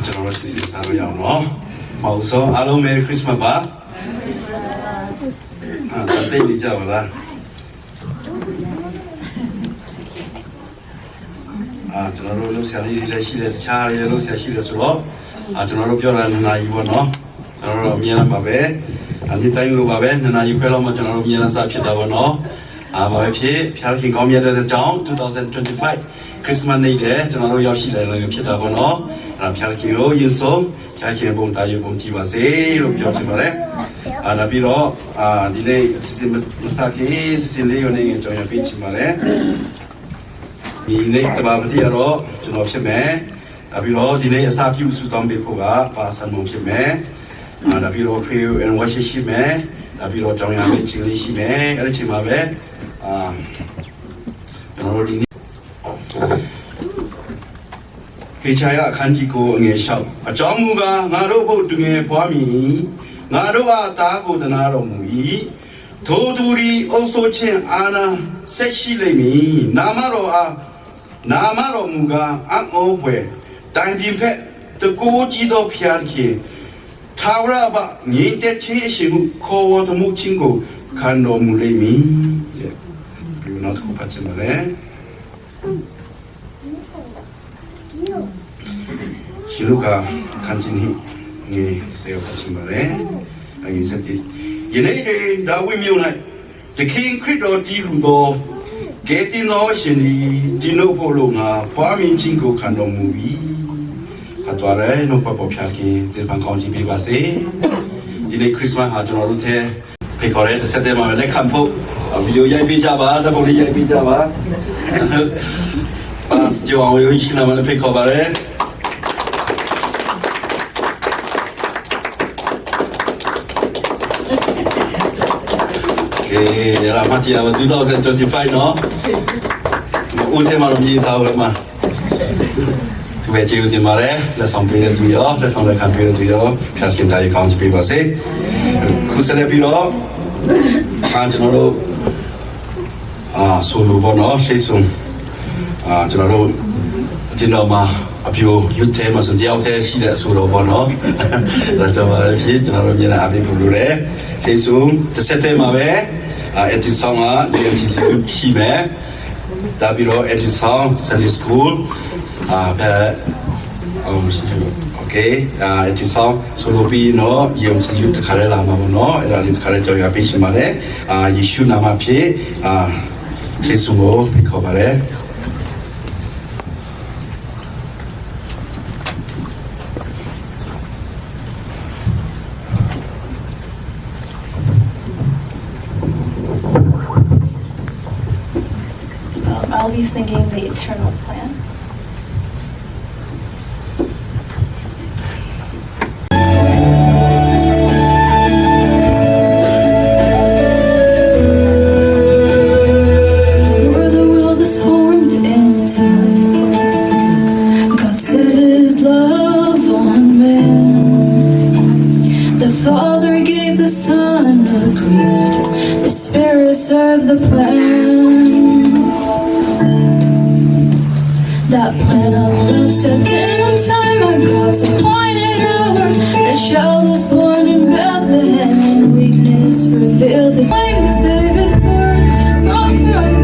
ကျွန်တော်စီစဉ်ထားလို့ရအောင်နော်မဟုတ်ဆိုအားလုံး Merry Christmas ပါတတိတ်နေကြပါလားကျွန်တော်တို့လှုပ်ရှားလေးလည်းရှိတယ်တခြားတွေလှုပ်ရှားရှိတယ်ဆိုတော့ကျွန်တော်တို့ပြောတာနှစ်နာရီပေါ့နော်ကျွန်တော်တို့အမြဲတမ်းပါပဲဒီတိုင်းလိုပါပဲနှစ်နာရီခွဲလောက်မှကျွန်တော်တို့အမြဲတမ်းစဖြစ်တာပေါ့နော်ဘာပဲဖြစ်ဖျားခင်ကောင်းမြတ်တဲ့အကြောင်း2025 Christmas နေ့တဲ့ကျွန်တော်တို့ရောက်ရှိလာတယ်ဖြစ်တာပေါ့နော်ဖျားခင်ကိုယဉ်ဆုံးဖျားခင်ဘုံတာယူဘုံကြည်ပါစေလို့ပြောချင်ပါတယ်ဒါပြီးတော့ဒီနေ့စီစဉ်မစခင်စီစဉ်လေးရနေကျွန်တော်ပြချင်ပါတယ်ဒီနေ့တဘာပတိရတော့ကျွန်တော်ဖြစ်မယ်ဒါပြီးတော့ဒီနေ့အစာပြုစုတောင်းပေးဖို့ကပါဆန်မုံဖြစ်မယ်ဒါပြီးတော့ pray and worship ရှိမယ်ဒါပြီးတော့ကြောင်းရမယ့်ချင်းလေးရှိမယ်အဲ့ဒီချိန်မှာပဲကျွန်တော်တို့ဒီဟေချာယအခန်းကြီးကိုအငယ်လျှောက်အကြောင်းမူကားငါတို့ဘုတ်တငယ်ပွားမည်ငါတို့အားတားကိုတနာတော်မူ၏ထိုသူသည်အုပ်ဆိုးခြင်းအာဏာဆက်ရှိလိမ့်မည်နာမတော်မူကားအံ့ဩဖွယ်တိုင်ပြင်ဖက်တကိုးကြီးသောဖျားခင်ထာဝရဘငြိမ်သက်ခြင်းအရှင်ဟုခေါ်ဝေါ်တော်မူခြင်းကိုခံတော်မူလိမ့်မည်ဒီနောက်တစ်ခုပတ်ချင်ပါတယ်ရှိလုကာခန်းချင်းဟိငေစေပတ်ချင်ပါတယ်အငေစတိယနေ့ဒါဝိမြို့၌တခင်ခရစ်တော်တည်ဟူသောကယ်တင်သောရှင်သည်ဒီနို့ဖို့လုံငါဖွားမြင်ခြင်းကိုခံတော်မူ၏ဖတ်တော်ရဲနှုတ်ပတ်ပေါ်ဖြာခင်ဒီပန်ကောင်းခြင်းပေးပါစေဒီနေ့ခရစ်စမတ်ဟာကျွန်တော်တို့တဲ့ဖေခေါ်တဲ့ဆက်တဲ့မှာလက်ခံဖို့ဗီဒီယိုရိုက်ပေးကြပါတပုတ်လေးရိုက်ပေးကြပါကျောင်းရိုးရှိလာမှလည်းဖေခေါ်ပါရဲla mattina 2025 no? Ultima non mi tavola ma tu vedi ultimare la sombrire tu io la sombra campione tu io per schientare i conti per você cosa le biro anche non lo solo buono sei su ce l'ho tinno ma a più yutte ma sono di auto si da solo buono la giova figlia ce l'ho viene a più plure sei su te sette ma beh Edison က UMTC ရှိမယ်ဒါပြီးတော့ Edison Sunday School ဘယ်Okay Edison ဆိုလို့ပြီးတော့ UMTC တခါလဲလာမှာပေါ့နော်အဲ့ဒါလေးတခါလဲကြော်ရပေးရှင်ပါတယ်ယေရှုနာမဖြင့်ယေရှုကိုခေါ်ပါတယ် I'll be singing the Eternal Plan. For the world is formed in time. God set his love on When I will step in on time, my God's appointed hour. The child was born in Bethlehem, and weakness revealed his way to save his word.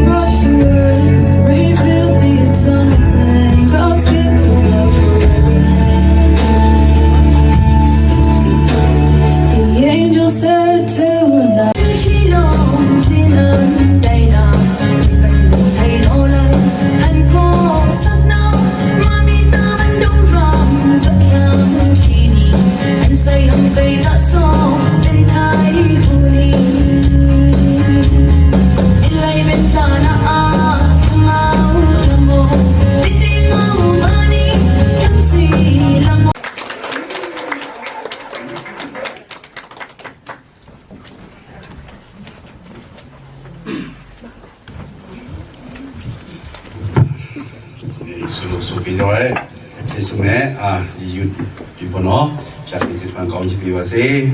Brought to words, rebuild the eternal plan. God's gift to love forever. The angel said to him, su pinore che su me di bono più che fan con ci più se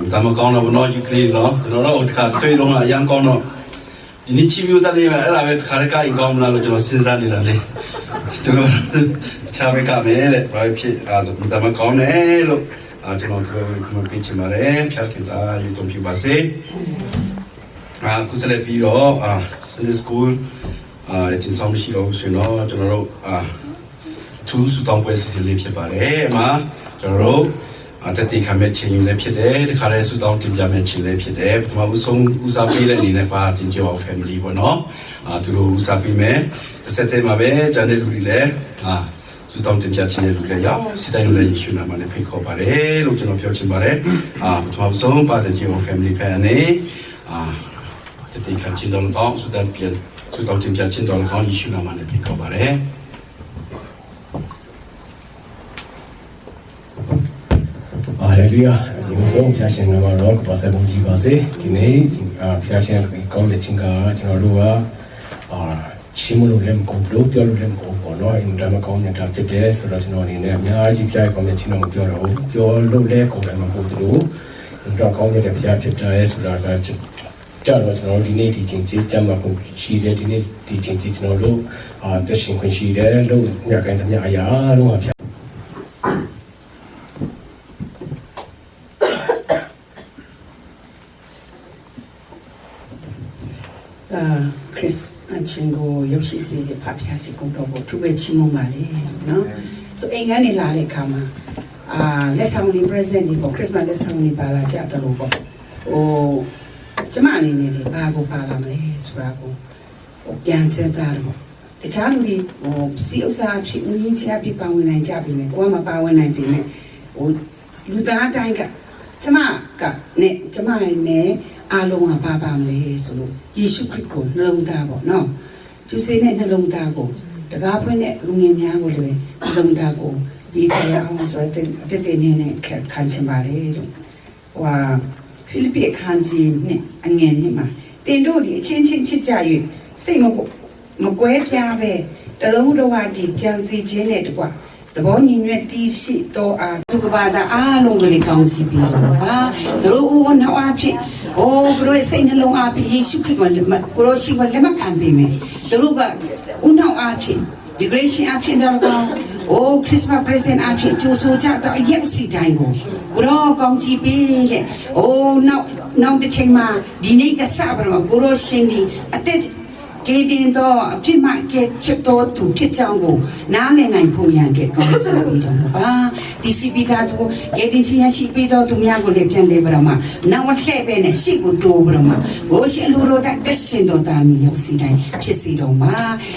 mi stiamo con no bono ci clean no no no ka khoi long la yang con no di ni chi myu ta le ma era ve khare ka in con la lo jono sin sa ni la le jono cha ve ka me le ba phi mi stiamo con ne lo jono come pinche mare più che da yu ton più ba se kusale pi ro Sunday school ဒီဆောင်ရှိတော့ဆိုတော့ကျွန်တော်တို့သူစုတောင်းပွဲစီစဉ်လေးဖြစ်ပါတယ်အမှကျွန်တော်တို့တတိခမဲ့ချင်းယူလည်းဖြစ်တယ်ဒီခါလေးစုတောင်းတင်ပြမဲ့ချင်းလည်းဖြစ်တယ်ပထမဦးဆုံးဦးစားပေးတဲ့အနေနဲ့ပါတင်ကြော family ပေါ့နော်သူတို့ဦးစားပေးမယ်တစ်ဆက်တည်းမှာပဲဂျန်တဲ့လူတွေလည်းစုတောင်းတင်ပြချင်းတဲ့လူတွေရောက်စီတိုင်းလူတွေယေရှုနာမနဲ့ဖိတ်ခေါ်ပါတယ်လို့ကျွန်တော်ပြောချင်ပါတယ်ပထမဦးဆုံးပါတင်ကြော family ဖက်အနေတတိခချင်းတော်တော့စုတောင်းပြန်သူတော်တင်ပြချင်းတော်ကောင်းယေရှုနာမနဲ့ဖိတ်ခေါ်ပါတယ် Hallelujah ဒီလိုဆုံးဖျားရှင်နာမတော်ကိုပါဆက်ဖို့ကြီးပါစေဒီနေ့ဖျားရှင်ကောင်းတဲ့ချင်းကကျွန်တော်တို့ကချီးမလို့လည်းမကုန်လို့ပြောလို့လည်းမကုန်ပေါ့နော်အင်တာမကောင်းနေတာဖြစ်တယ်ဆိုတော့ကျွန်တော်အနေနဲ့အများကြီးဖျားကောင်းတဲ့ချင်းတော့မပြောတော့ဘူးပြောလို့လည်းကုန်တယ်မဟုတ်ဘူးအင်တာကောင်းတဲ့ဖျားဖြစ်တယ်ဆိုတာကကြတော့ကျွန်တော်ဒီနေ့ဒီချင်းကြီးကြမ်းမှာကိုရှိတယ်ဒီနေ့ဒီချင်းကြီးကျွန်တော်တို့တက်ရှင်ခွင့်ရှိတယ်လို့ညကိုင်းတဲ့ညအရာတော့ဖျားခရစ်အချင်းကိုရုပ်ရှိစေတဲ့ဖဖျားစီကုန်တော့ဖို့သူပဲချီးမွမ်းပါလေနော်ဆိုအိမ်ကနေလာတဲ့အခါမှာလက်ဆောင်လေး present တွေပေါ့ Christmas လက်ဆောင်လေးပါလာကြတယ်လို့ပေါ့ကျမအနေနဲ့လေဘာကိုပါလာမလဲဆိုတာကိုပြန်စဉ်းစားတော့တခြားလူတွေစီဥစ္စာဖြစ်ဦးရင်းချပြပါဝင်နိုင်ကြပြီလေကိုကမပါဝင်နိုင်ပြီလေလူသားတိုင်းကကျမကနဲ့ကျမနဲ့အားလုံးကပါမလဲဆိုလို့ယေရှုခရစ်ကိုနှလုံးသားပေါ့နော်သူစိတ်နဲ့နှလုံးသားကိုတကားဖွင့်တဲ့လူငယ်များကိုလည်းနှလုံးသားကိုရေးချရအောင်ဆိုတဲ့တဲ့နဲ့ခံချင်ပါလေလို့ဖိလိပ္ပိအခန်းကြီးနဲ့အငယ်နဲ့မှာတင်တို့ဒီအချင်းချင်းချစ်ကြ၍စိတ်မကွဲပြားပဲတလုံးတော်ဟာဒီကြံစီခြင်းနဲ့တကွသဘောညီညွတ်တည်ရှိတော်အားသူကဘာသာအားလုံးကိုကောင်းစီပြီးတော့ပါသူတို့ဦးနောက်အဖြစ်ဘုရားစိတ်နှလုံးအားဖြင့်ယေရှုခရစ်ကိုကိုလိုရှိကိုလက်မခံပေးမယ်သူတို့ကဦးနောက်အဖြစ်ဒီဂရိရှင်အဖြစ်တော့ခရစ်စမတ် present အဖြစ်ကျိုးဆိုကြတော့ရက်စီတိုင်းကိုဘုရားကောင်းချီးပေးတဲ့နောက်တစ်ချိန်မှာဒီနေ့ကစပါတော့ကိုလိုရှင်ဒီအသက်ကေတင်တော့အဖြစ်မှကဲချစ်တော်သူဖြစ်ကြောင်းကိုနားလည်နိုင်ဖို့ရန်အတွက်ကောင်းချီးပေးတော့ပါဒီစီပီတာတို့ကေတင်ချင်ရရှိပေးတော့သူများကိုလည်းပြန်လဲပြတော့မှာနောက်လှည့်ပဲနဲ့ရှေ့ကိုတိုးပြတော့မှာဘိုးရှင်လူတော်တက်ရှင်တော်တာမီရောက်စီတိုင်းဖြစ်စီတော့မှာ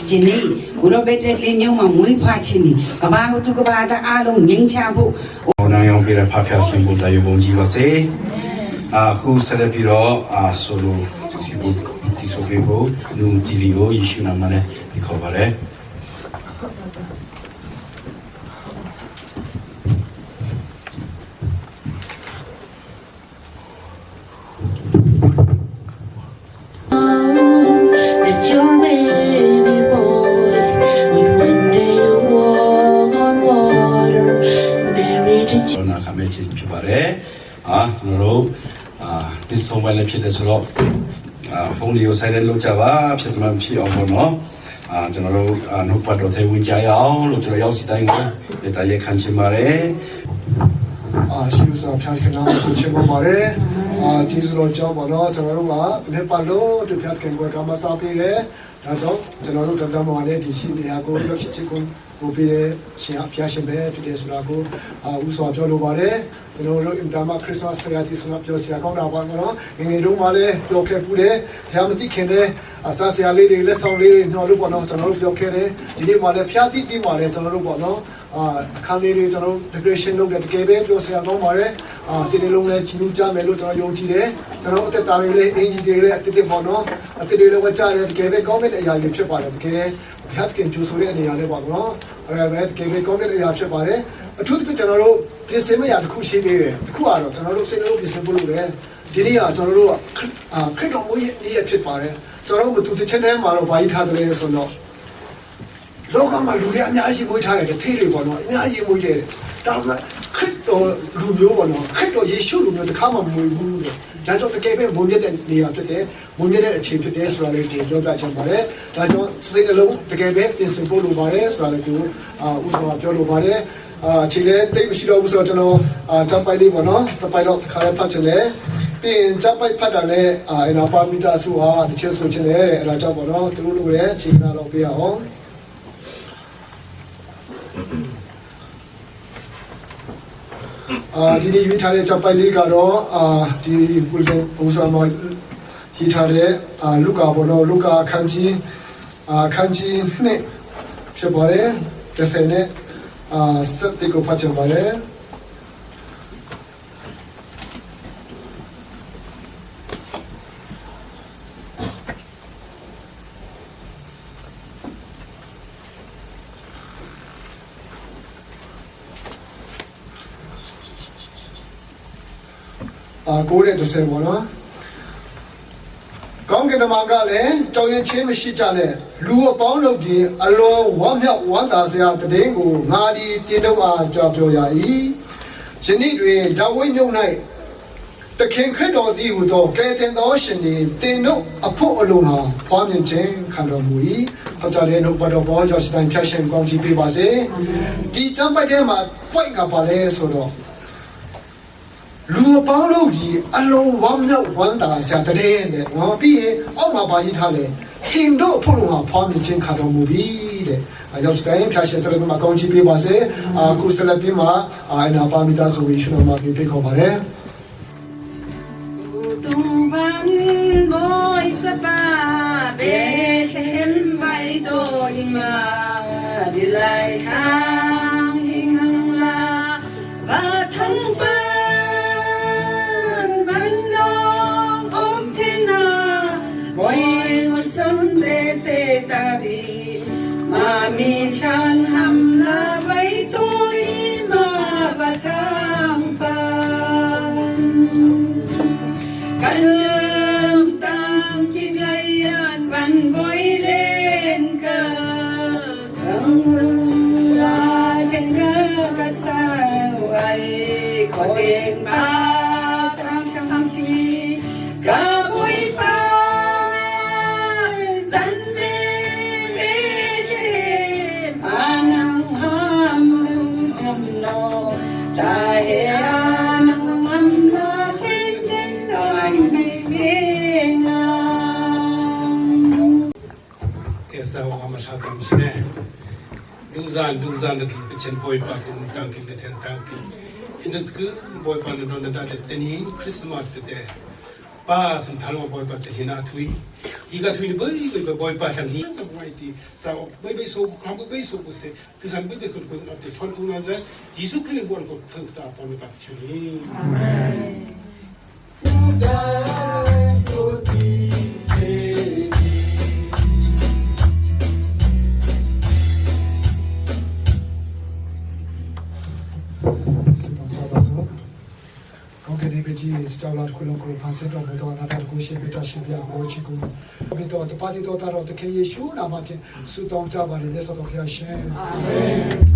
ယနေ့ဘုရောဘက်တဲ့လင်းညုံမှာမွေးဖွားခြင်းนี่ကဘာဟုသူကဘာတာအားလုံးငြိမ်းချဖို့ နာယောင်ပြတဲ့ဖဖျားခင်ဘုရားယုံကြည်ပါစေအခုဆက်လက်ပြီးတော့ဆိုလိုဒီဘုဒီဆိုဖေဖို့လူတီလီကိုယေရှုနာမနဲ့ဒီခေါ်ပါတယ်နာခမဲချစ်ဖြစ်ပါတယ်ကျွန်တော်တို့ဒီဆုံးဝဲလည်းဖြစ်တယ်ဆိုတော့ဖုန်းလေးကို silent လုပ်ကြပါဖြစ်မှဖြစ်အောင်ပေါ့နော် ကျွန်တော်တို့နှုတ်ပတ်တော်ထဲဝင်ကြရအောင်လို့ကျွန်တော်ရောက်စီတိုင်းကိုတရခံချင်ပါတယ် ရှိဥစွာဖျားခဏကိုချင်ပါပါတယ်ဒီဆိုတော့ကြောင်းပါတော့ကျွန်တော်တို့ကလက်ပါလို့တဖျားခင်ကိုကမစားပေးတယ်ဒါတော့ကျွန်တော်တို့ကတည်းကမှလည်းဒီရှိနေရကိုရောက်ချစ်ကိုပေးတဲ့ရှင်အဖျားရှင်ပဲဖြစ်တယ်ဆိုတာကိုဥစွာပြောလိုပါတယ်ကျွန်တော်တို့အင်တာမခရစ်စမတ်ဆရာတီဆိုတာပြောစရာကောင်းတာပါနော်ငယ်တုန်းကလည်းပြောခဲ့ပူတယ်ဖျားမသိခင်တဲ့အစားဆရာလေးတွေလက်ဆောင်လေးတွေကျွန်တော်တို့ပေါ့နော်ကျွန်တော်တို့ပြောခဲ့တယ်ဒီနေ့မှလည်းဖျားသိပြီးမှလည်းကျွန်တော်တို့ပေါ့နော်အခန်းလေးတွေကျွန်တော်တို့ decoration လုပ်တဲ့တကယ်ပဲပြောစရာကောင်းပါတယ်စီလေးလုံးလည်းချီလူကြမယ်လို့ကျွန်တော်ယုံကြည်တယ်ကျွန်တော်အသက်တာတွေလည်းအင်ဂျီတွေလည်းအတစ်တစ်ပေါ့နော်အတစ်တွေလည်းဝတ်ကြတယ်တကယ်ပဲကောင်းတဲ့အရာတွေဖြစ်ပါတယ်တကယ်ဘတ်ကင်ကျူဆိုတဲ့အနေအနဲ့ပေါ့နော်အဲ့ဒါပဲတကယ်ပဲကောင်းတဲ့အရာဖြစ်ပါတယ်အထူးသဖြင့်ကျွန်တော်တို့ပြင်ဆင်မရတစ်ခုရှိသေးတယ်တစ်ခုကတော့ကျွန်တော်တို့စိတ်လုံးပြင်ဆင်ဖို့လုပ်တယ်ဒီနေ့ကကျွန်တော်တို့ခရစ်တော်မွေးနေ့ဖြစ်ပါတယ်ကျွန်တော်တို့သူတစ်ချက်တည်းမှာတော့ဘာကြီးထားတယ်ဆိုတော့လောကမှာလူတွေအများကြီးမွေးထားတယ်ထေးတွေပေါ့နော်အများကြီးမွေးတယ်ဒါမှခရစ်တော်လူမျိုးပေါ့နော်ခရစ်တော်ယေရှုလူမျိုးတစ်ခါမှမမွေးဘူးတဲ့ဒါကြောင့်တကယ်ပဲမုံမြတ်တဲ့နေရာဖြစ်တယ်မုံမြတ်တဲ့အချိန်ဖြစ်တယ်ဆိုတာလေးဒီပြောပြချင်ပါတယ်ဒါကြောင့်စိတ်နှလုံးတကယ်ပဲပြင်ဆင်ဖို့လိုပါတယ်ဆိုတာလေးကိုဥစ္စာပြောလိုပါတယ်ခြေလေးတိတ်မရှိတော့ဘူးဆိုတော့ကျွန်တော်ဂျပ်ပိုက်လေးပေါ့နော်ဂျပ်ပိုက်တော့ခါရဖတ်ချင်တယ်ပြင်ဂျပ်ပိုက်ဖတ်တာနဲ့အနာပါမီတာဆိုဟာတစ်ချက်ဆိုချင်တယ်အဲ့ဒါကြောင့်ပေါ့နော်သူတို့လိုလည်းခြေနာတော့ပြရအောင်ဒီနေ့ရွေးထားတဲ့ဂျပ်ပိုက်လေးကတော့ဒီပုံစံမှာရေးထားတဲ့လူကာပေါ့နော်လူကာခန်းကြီးနှစ်ဖြစ်ပါတယ်30နဲ့စက်တီကိုဖတ်ချင်ပါတယ်ကိုရဲ30ပေါ့နော်ကောင်းကင်တမန်ကလည်းကြောင်ရင်ချင်းမရှိကြနဲ့လူအပေါင်းတို့ဒီအလွန်ဝမ်းမြောက်ဝမ်းသာစရာတည်င်းကိုငါဒီတင်တော့အားကြောပြောရ၏ယနေ့တွင်ဒါဝိမြို့၌တခင်ခရစ်တော်သည်ဟူသောကဲတင်သောရှင်သည်တင်တို့အဖို့အလုံးဟာဖွားမြင်ခြင်းခံတော်မူ၏ဟောကြားတဲ့နှုတ်ဘတော်ဘောကြောင့်စတိုင်းဖြတ်ရှင်ကောင်းချီးပေးပါစေဒီကျမ်းပိုက်ထဲမှာပွိုက်ကပါလဲဆိုတော့လူအပေါင်းတို့ကြီးအလုံးဝမ်းမြောက်ဝမ်းသာစရာတည်းနဲ့နော်ပြီးရင်အောက်မှာပါရေးထားတယ်ခင်တို့ဖို့လုံးကဖွားမြင်ခြင်းခါတော်မူပြီတဲ့ရောက်စတိုင်းဖြာရှင်စရမှာကောင်းချီးပေးပါစေကုစလပြမှာအနာပါမီတာဆိုပြီးရှင်တော်မှာပြခေါ်ပါတယ်တူပန်ဘိုးစပါဘေဟမ်ဘိုင်တိုအီမာဒီလိုက်ခန်းဟင်းလာဘာထန်ပMami shan ham la vai toi ma batang pa Kalam tam ki gayan ban boy len ka la ken ga ka sa ai ko den ba tam sham ham shi ka boy pa Duzan de kitchen boy park in tanking the ten tanking. In the good boy park on the day, Christmas today. Pass and Talma boy park in Atwi. He got to the boy park and he's a whitey. So maybe so, probably so was say, to some good could go up the Tonkunaza. He's looking at one for things up on the back. Amen. Stalla quello con passetto vedo la coscia che ci abbiamo ci come vedo da parte da rotta che Gesù la ma che su don già le adesso do piace amen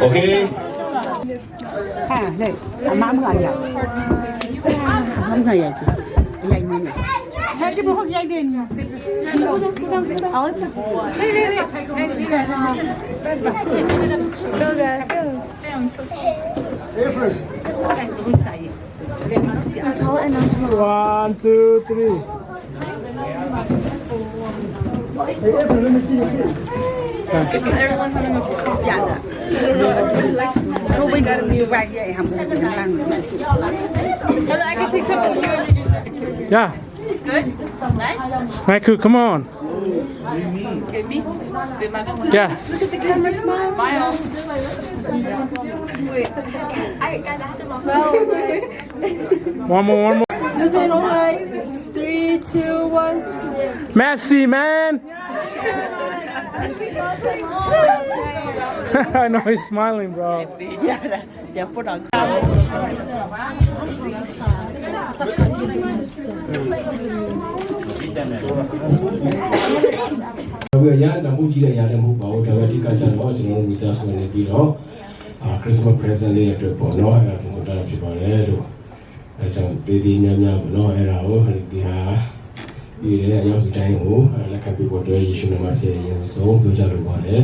Okay. ဟာလေအမမကရအမကရရိုက်မင်းနဲ့ဟာဒီဘဟုတ်ရိုက်တယ်နော်အော်လေလေလေOne, two, three. everyone having a yeah so we got a new bag yeah I can take some of yours. Yeah. It's good. Nice. Michael, come on. Okay, me. Yeah. Look at the camera. Smile. Wait. I have to smile. One more. Susan, all right. 3, 2, 1. Messi, man. I know he's smiling, bro. yeah put on ဘယ်ရရမှုကြီးတဲ့ရတယ်မဟုတ်ပါဘူးဒါပေမဲ့အဓိကကျတော့ကျွန်တော်တို့မိသားစုနဲ့ပြီးတော့Christmas present လေးအတွက်ပေါ့နော်အဲ့ဒါကျွန်တော်တို့ဖြစ်ပါတယ်လို့အဲကြောင့်တေးသေးများများပေါ့နော်အဲ့ဒါကိုဒီဟာဒီရဲ့အရောက်စတိုင်းကိုလက်ခံပြီးပေါ်တွဲယေရှုနာမဖြစ်ရင်ဆုံးပြောကြလိုပါတယ်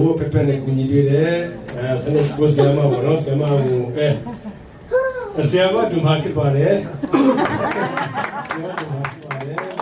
ဘိုးပပနဲ့ကိုညီတွေတဲ့ဆန်စကိုဆရာမဘောနော်ဆရာမကိုဆရာမဒုမာဖြစ်ပါတယ်ဆရာမဒုမာဖြစ်ပါတယ်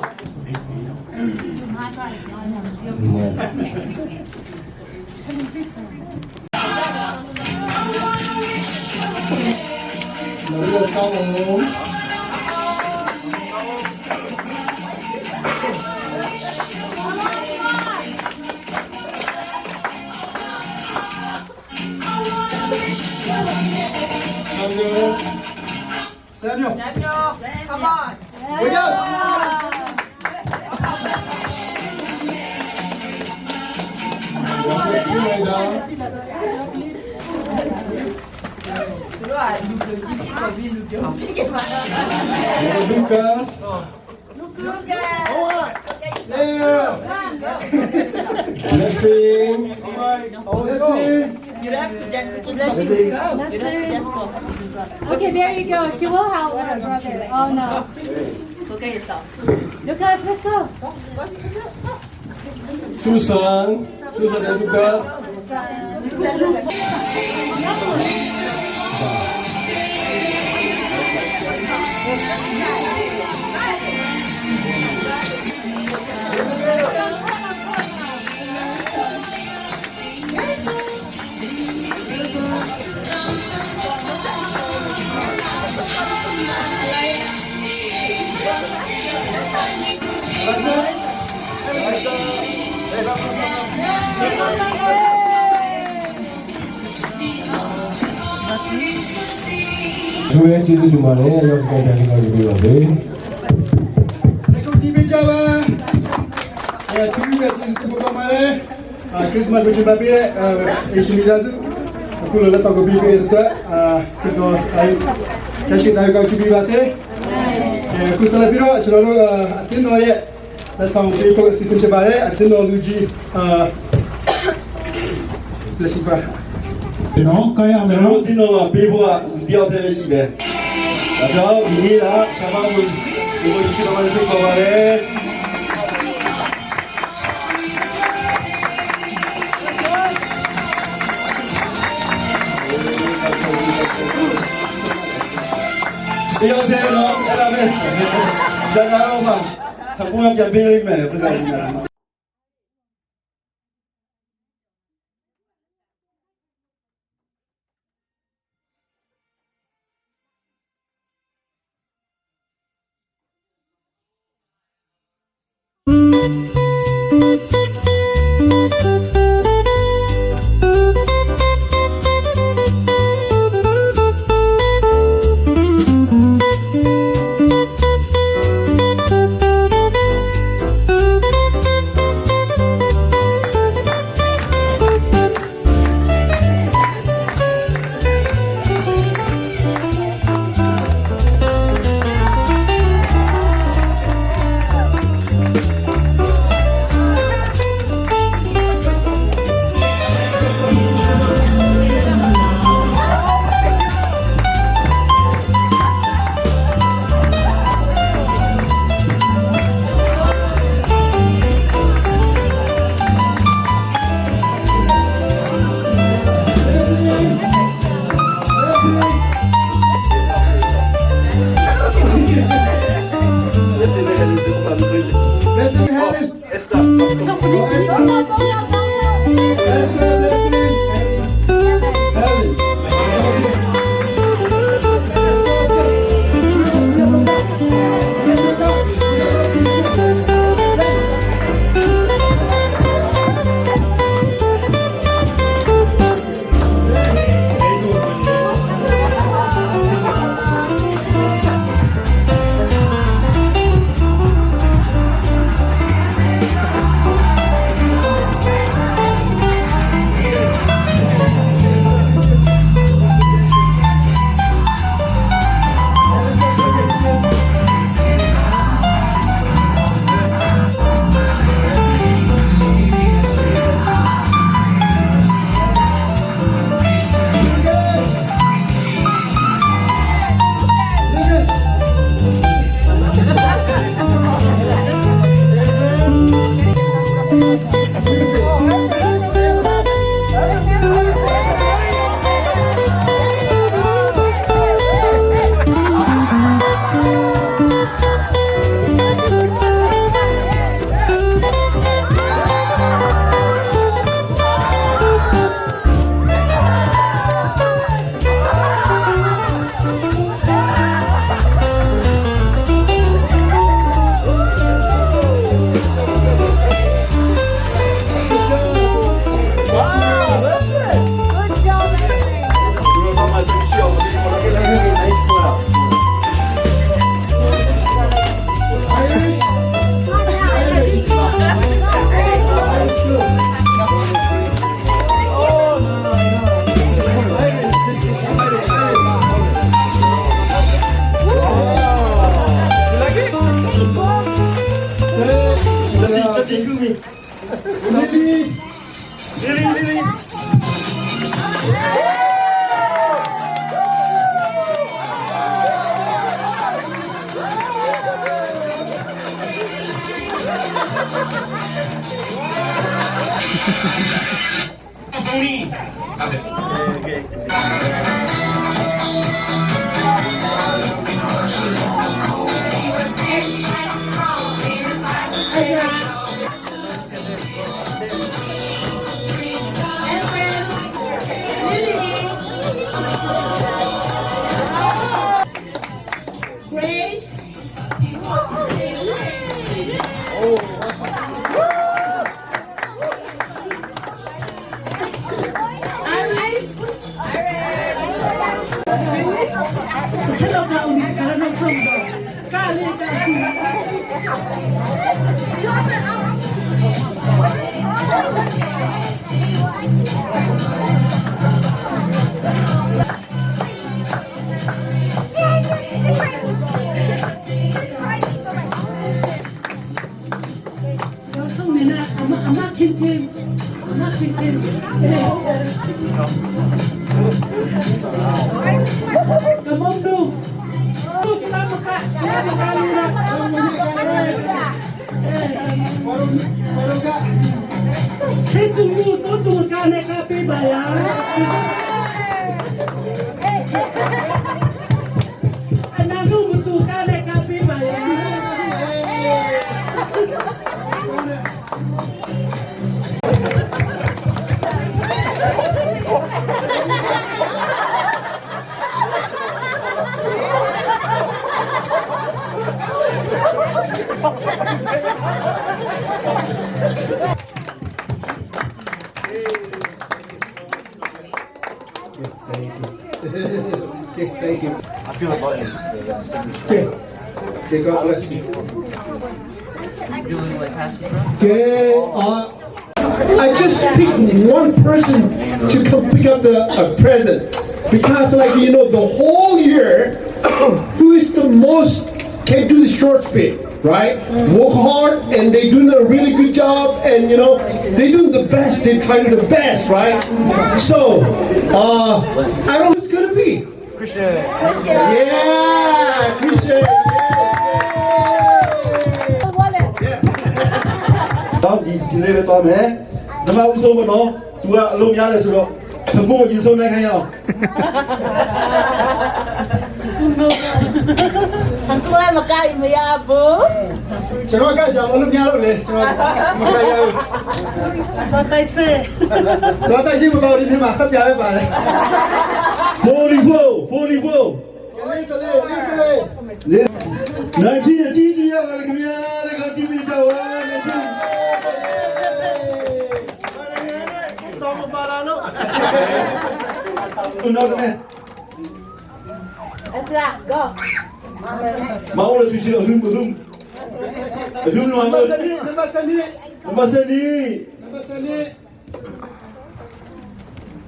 Samuel. come on Wake up. Lucas. Yeah. Blessing. Blessing. you have to just go Okay, there you go. She will help her brother. Oh no. look at yourself Lucas, let's go. Susan and Lucas. Chú bé chỉ dùng mà đấy, anh sẽ cái này đi vào đấy. Đi bên trong à? Chú bé đi một con mà đấy. Christmas bên trong đấy, Asian đi ra chứ. Aku lulus aku BPA juga. Kita kasih tahu kau cuci bahasa. Aku salah biro, celaru atin noye. Dasar BPA sistem cebare, atin no luji. Lesik bah. ကျွန်တော်ကိုင်းရမ ကျွန် ယ် တော် နော် တို့ဒီတော့ပေးဖို့ကတယောက်တည်းပဲရှိတယ်။ဒါကြောင့်ဒီနေ့ကဆရာမတို့ဒီလိုရှိတော့လည်းပြောပါလေ။တယောက်တည်းတော့အဲ့ဒါပဲ။ကျွန်တော်တို့ကသဘောကျပေးလိမ့်မယ်ပြဿနာ။ Thank you. I feel like Okay, God bless you. Okay, I just picked one person to come pick up the present because, like, you know, the whole year, who is the most can do the short bit, right? Work hard and they doing a really good job, and you know they doing the best. They try to do the best, right? So, I don't know who it's gonna be. Christian. Yeah, Christian. Đó đi xin lỗi với tao mẹ. Nó mà uống mà nó, tụi à lông nhá này rồi đó. Thằng cô nhìn sâu này hay không? Thằng tôi mà cay mà ya bố. Chúng nó cái sao mà lông nhá rồi này? Chúng nó mà cái gì? Tôi tay xe. Tôi tay gì mà bao đi mà sắp giá với bà này. 44. Này chi ya cái kia, cái TV cháu à, này chứ. Sao mà bà là nó? Tôi nói cái này. Ezra, go. Mau là chuyện hưng. Hưng là Nama seni. Nama seni.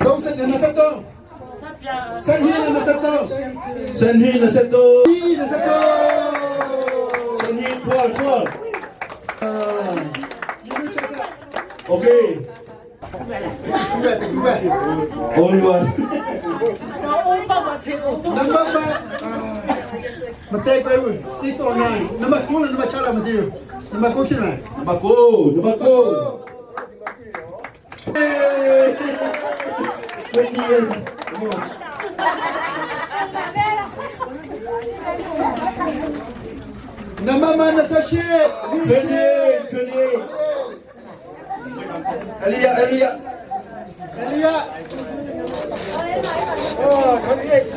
Dong sen na satu. Seni na satu. Seni là sẽ tô. Seni na satu. Seni kual. Okay. Only one. Number Mate ko 6 or 9. Number 2 number chala mate. Number ko kina. Number go. Hey. 20 years. Come on. Number man na sa shit. 28. Elia. Elia. Oh, 28.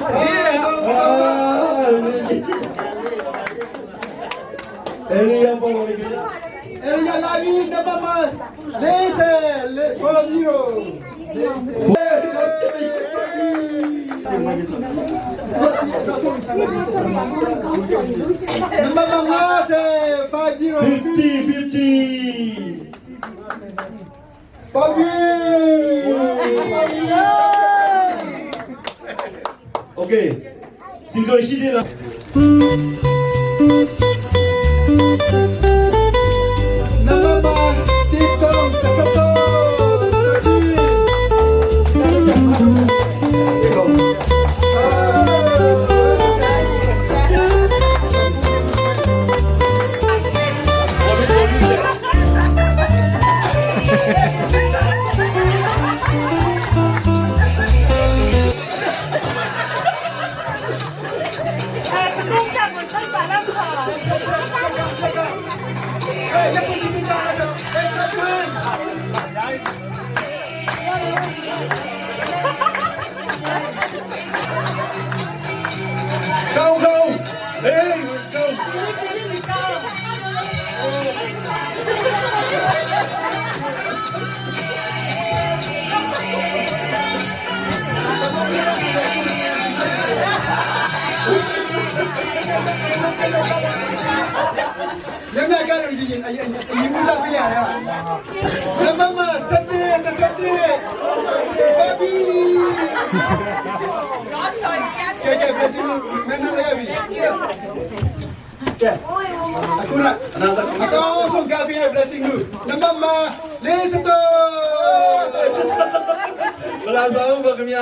Elia bawa lagi. Elia lagi number man. Lese 40. Number man se 50. 50. Bobby. Okay. Single sheet lah. Number man Titong Kasato. ညညကလို့ရင်အရင်မစားပြရတယ်ဟာမမစတဲ့ဘာဘီကဲဘယ်စင်းမနလာပြီကဲအခုနအတော့ဆုံးကပြီး blessing နမမလေးစတော့ လာစားဦးပါခင်ဗျာ